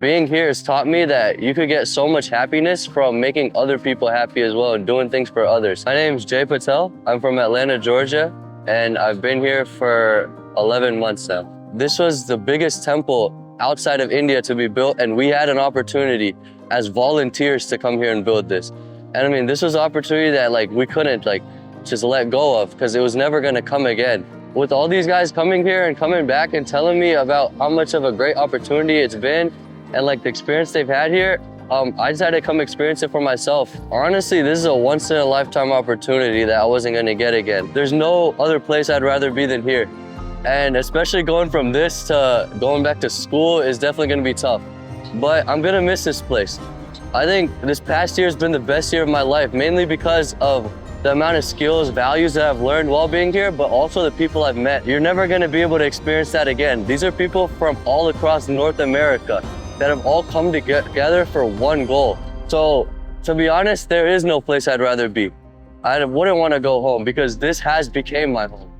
Being here has taught me that you could get so much happiness from making other people happy as well and doing things for others. My name is Jay Patel. I'm from Atlanta, Georgia, and I've been here for 11 months now. This was the biggest temple outside of India to be built, and we had an opportunity as volunteers to come here and build this. And I mean, this was an opportunity that we couldn't just let go of, because it was never gonna come again. With all these guys coming here and coming back and telling me about how much of a great opportunity it's been and the experience they've had here, I decided to come experience it for myself. Honestly, this is a once-in-a-lifetime opportunity that I wasn't gonna get again. There's no other place I'd rather be than here. And especially going from this to going back to school is definitely gonna be tough. But I'm gonna miss this place. I think this past year has been the best year of my life, mainly because of the amount of skills, values that I've learned while being here, but also the people I've met. You're never gonna be able to experience that again. These are people from all across North America that have all come together for one goal. So to be honest, there is no place I'd rather be. I wouldn't want to go home because this has become my home.